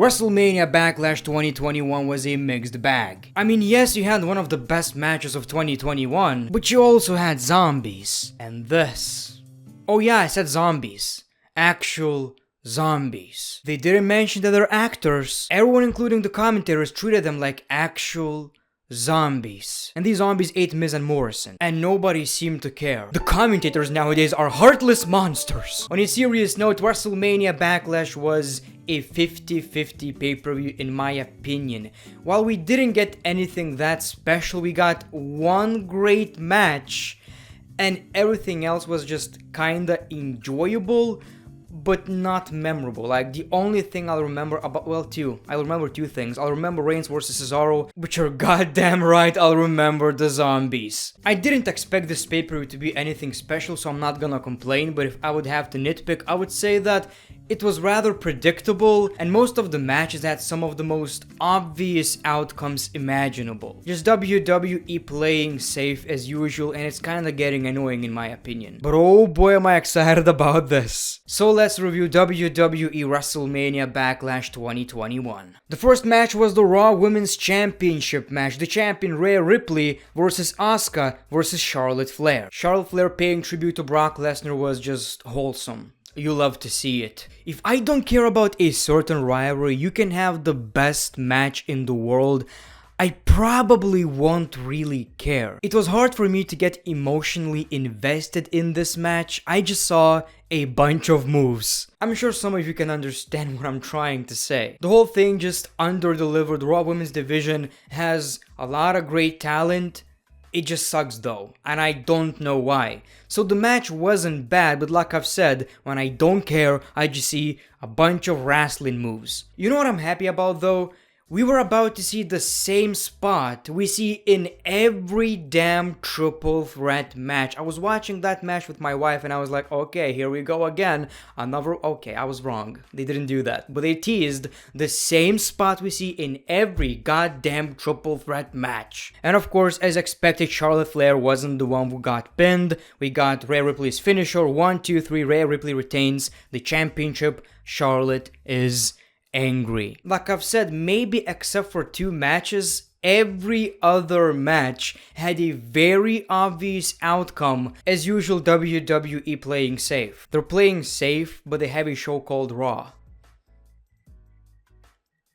WrestleMania Backlash 2021 was a mixed bag. I mean, yes, you had one of the best matches of 2021, but you also had zombies. And this. Oh yeah, I said zombies. Actual zombies. They didn't mention that they're actors. Everyone, including the commentators, treated them like actual zombies. And these zombies ate Miz and Morrison. And nobody seemed to care. The commentators nowadays are heartless monsters. On a serious note, WrestleMania Backlash was a 50-50 pay-per-view in my opinion. While we didn't get anything that special, we got one great match and everything else was just kinda enjoyable but not memorable. Like, the only thing I'll remember about, well, I'll remember two things. I'll remember Reigns versus Cesaro, which are goddamn right, I'll remember the zombies. I didn't expect this pay-per-view to be anything special, so I'm not gonna complain, but if I would have to nitpick, I would say that it was rather predictable, and most of the matches had some of the most obvious outcomes imaginable. Just WWE playing safe as usual, and it's kinda getting annoying in my opinion. But oh boy am I excited about this. So let's review WWE WrestleMania Backlash 2021. The first match was the Raw Women's Championship match. The champion Rhea Ripley versus Asuka versus Charlotte Flair. Charlotte Flair paying tribute to Brock Lesnar was just wholesome. You love to see it. If I don't care about a certain rivalry, you can have the best match in the world, I probably won't really care. It was hard for me to get emotionally invested in this match. I just saw a bunch of moves. I'm sure some of you can understand what I'm trying to say. The whole thing just under-delivered. Raw Women's division has a lot of great talent. It just sucks though, and I don't know why. So the match wasn't bad, but like I've said, when I don't care, I just see a bunch of wrestling moves. You know what I'm happy about though? We were about to see the same spot we see in every damn triple threat match. I was watching that match with my wife and I was like, okay, here we go again. Okay, I was wrong. They didn't do that. But they teased the same spot we see in every goddamn triple threat match. And of course, as expected, Charlotte Flair wasn't the one who got pinned. We got Rhea Ripley's finisher. 1, 2, 3, Rhea Ripley retains the championship. Charlotte is angry. Like I've said, maybe except for two matches, every other match had a very obvious outcome. As usual, WWE playing safe. They're playing safe, but they have a show called Raw.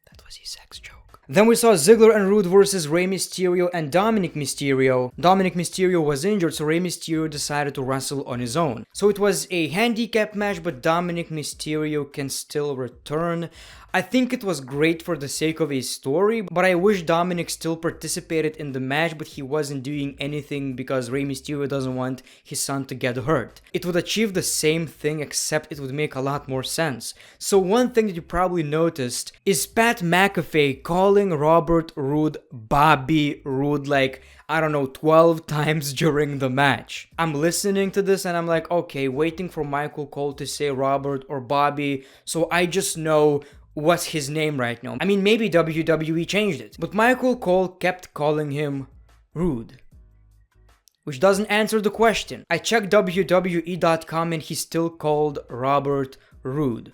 That was a sex joke. Then we saw Ziggler and Rude versus Rey Mysterio and Dominic Mysterio. Dominic Mysterio was injured, so Rey Mysterio decided to wrestle on his own. So it was a handicap match, but Dominic Mysterio can still return. I think it was great for the sake of a story, but I wish Dominic still participated in the match, but he wasn't doing anything because Rey Mysterio doesn't want his son to get hurt. It would achieve the same thing, except it would make a lot more sense. So one thing that you probably noticed is Pat McAfee calling Robert Roode Bobby Roode like, I don't know, 12 times during the match. I'm listening to this and I'm like, okay, waiting for Michael Cole to say Robert or Bobby, so I just know what's his name right now. I mean, maybe WWE changed it, but Michael Cole kept calling him Rude, which doesn't answer the question. I checked WWE.com and he still called Robert Roode.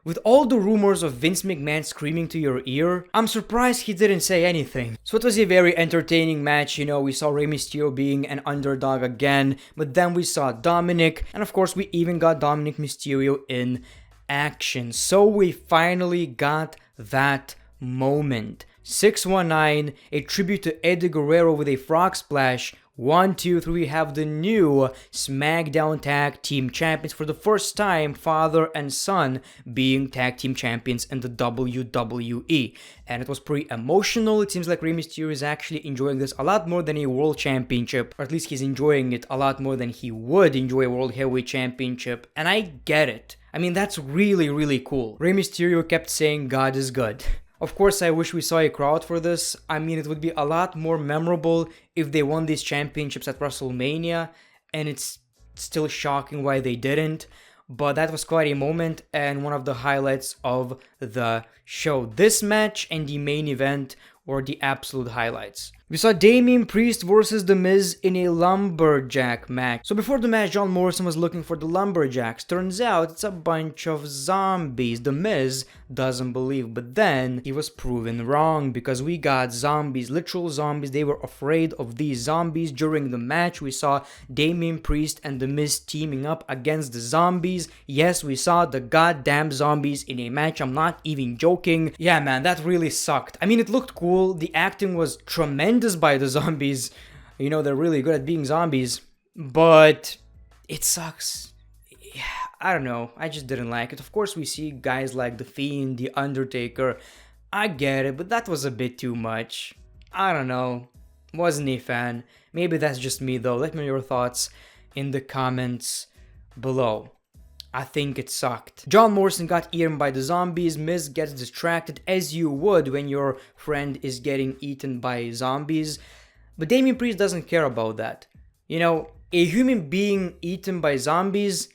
With all the rumors of Vince McMahon screaming to your ear, I'm surprised he didn't say anything. So it was a very entertaining match, you know, we saw Rey Mysterio being an underdog again, but then we saw Dominic, and of course we even got Dominic Mysterio in action. So we finally got that moment. 619, a tribute to Eddie Guerrero with a frog splash. 1, 2, 3, we have the new SmackDown Tag Team Champions for the first time, father and son being Tag Team Champions in the WWE. And it was pretty emotional. It seems like Rey Mysterio is actually enjoying this a lot more than a World Championship, or at least he's enjoying it a lot more than he would enjoy a World Heavyweight Championship, and I get it. I mean, that's really, really cool. Rey Mysterio kept saying God is good. Of course, I wish we saw a crowd for this. I mean, it would be a lot more memorable if they won these championships at WrestleMania, and it's still shocking why they didn't. But that was quite a moment and one of the highlights of the show. This match and the main event were the absolute highlights. We saw Damian Priest versus The Miz in a Lumberjack match. So before the match, John Morrison was looking for the Lumberjacks. Turns out it's a bunch of zombies. The Miz doesn't believe, but then he was proven wrong because we got zombies, literal zombies. They were afraid of these zombies. During the match, we saw Damian Priest and The Miz teaming up against the zombies. Yes, we saw the goddamn zombies in a match. I'm not even joking. Yeah, man, that really sucked. I mean, it looked cool. The acting was tremendous by the zombies. You know, they're really good at being zombies, but it sucks. Yeah, I don't know, I just didn't like it. Of course, we see guys like The Fiend, The Undertaker. I get it, but that was a bit too much. I don't know, wasn't a fan. Maybe that's just me though. Let me know your thoughts in the comments below. I think it sucked. John Morrison got eaten by the zombies. Miz gets distracted, as you would when your friend is getting eaten by zombies. But Damian Priest doesn't care about that. You know, a human being eaten by zombies?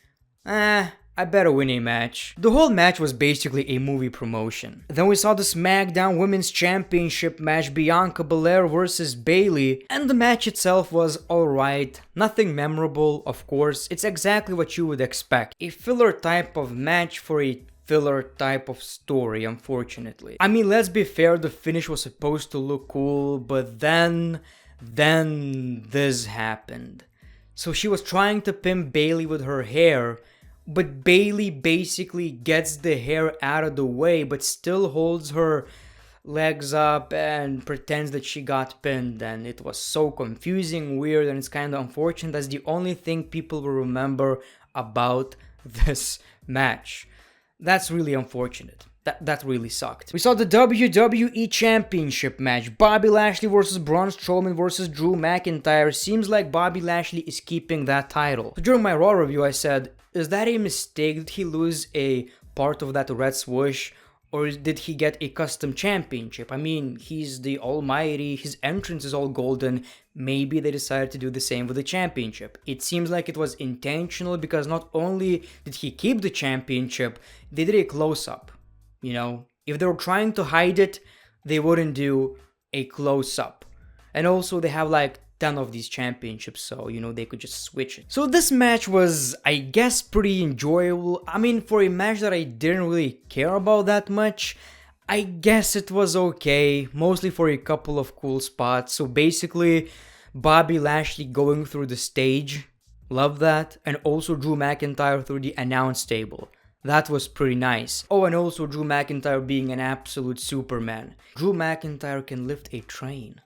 I better win a match. The whole match was basically a movie promotion. Then we saw the SmackDown Women's Championship match, Bianca Belair versus Bayley, and the match itself was alright. Nothing memorable, of course. It's exactly what you would expect. A filler type of match for a filler type of story, unfortunately. I mean, let's be fair, the finish was supposed to look cool, but then this happened. So she was trying to pin Bayley with her hair, but Bayley basically gets the hair out of the way, but still holds her legs up and pretends that she got pinned. And it was so confusing, weird, and it's kind of unfortunate. That's the only thing people will remember about this match. That's really unfortunate. That really sucked. We saw the WWE Championship match. Bobby Lashley versus Braun Strowman versus Drew McIntyre. Seems like Bobby Lashley is keeping that title. So during my Raw review, I said, is that a mistake? Did he lose a part of that red swoosh? Or did he get a custom championship? I mean, he's the almighty, his entrance is all golden. Maybe they decided to do the same with the championship. It seems like it was intentional because not only did he keep the championship, they did a close-up. You know, if they were trying to hide it, they wouldn't do a close-up. And also they have like 10 of these championships, so you know, they could just switch it. So this match was, I guess, pretty enjoyable. I mean, for a match that I didn't really care about that much, I guess it was okay, mostly for a couple of cool spots. So basically, Bobby Lashley going through the stage, love that, and also Drew McIntyre through the announce table. That was pretty nice. Oh, and also Drew McIntyre being an absolute superman. Drew McIntyre can lift a train.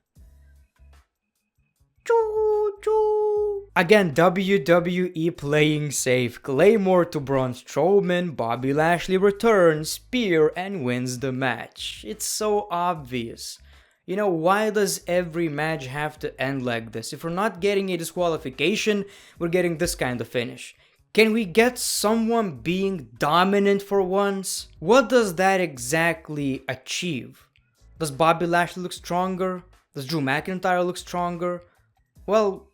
Again, WWE playing safe. Claymore to Braun Strowman, Bobby Lashley returns, spear, and wins the match. It's so obvious. You know, why does every match have to end like this? If we're not getting a disqualification, we're getting this kind of finish. Can we get someone being dominant for once? What does that exactly achieve? Does Bobby Lashley look stronger? Does Drew McIntyre look stronger? Well,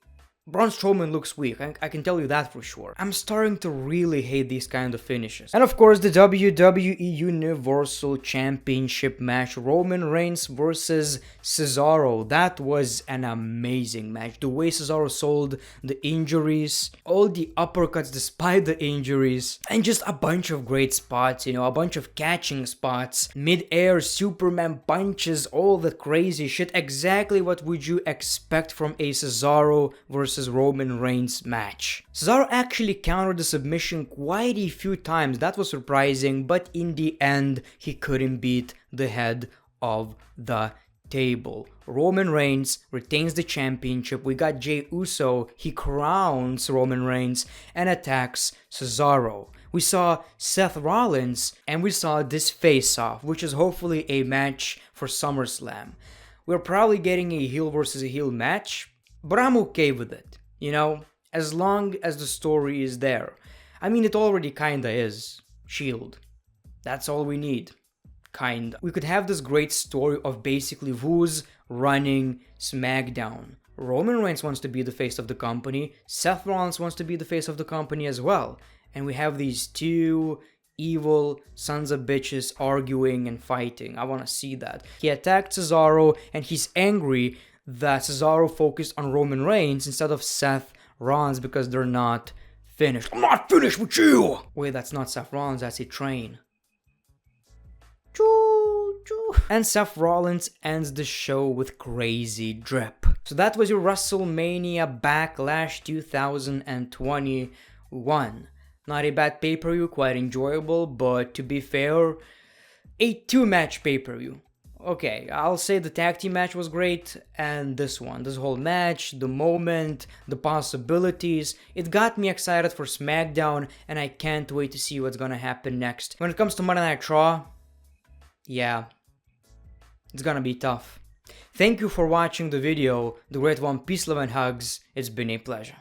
Braun Strowman looks weak, I can tell you that for sure. I'm starting to really hate these kind of finishes. And of course, the WWE Universal Championship match, Roman Reigns versus Cesaro. That was an amazing match. The way Cesaro sold the injuries, all the uppercuts despite the injuries, and just a bunch of great spots, you know, a bunch of catching spots, mid-air Superman punches, all that crazy shit. Exactly what would you expect from a Cesaro versus Roman Reigns match. Cesaro actually countered the submission quite a few times. That was surprising, but in the end, he couldn't beat the head of the table. Roman Reigns retains the championship. We got Jey Uso. He crowns Roman Reigns and attacks Cesaro. We saw Seth Rollins, and we saw this face-off, which is hopefully a match for SummerSlam. We're probably getting a heel versus a heel match, but I'm okay with it, you know, as long as the story is there. I mean, it already kinda is. Shield. That's all we need. Kinda. We could have this great story of basically who's running SmackDown. Roman Reigns wants to be the face of the company. Seth Rollins wants to be the face of the company as well. And we have these two evil sons of bitches arguing and fighting. I want to see that. He attacked Cesaro and he's angry that Cesaro focused on Roman Reigns instead of Seth Rollins because they're not finished. I'm not finished with you! Wait, that's not Seth Rollins, that's a train. Choo, choo. And Seth Rollins ends the show with crazy drip. So that was your WrestleMania Backlash 2021. Not a bad pay-per-view, quite enjoyable, but to be fair, a 2-match pay-per-view. Okay, I'll say the tag team match was great, and this whole match, the moment, the possibilities, it got me excited for SmackDown, and I can't wait to see what's gonna happen next. When it comes to Monday Night Raw, yeah, it's gonna be tough. Thank you for watching the video. The Great One, peace, love, and hugs. It's been a pleasure.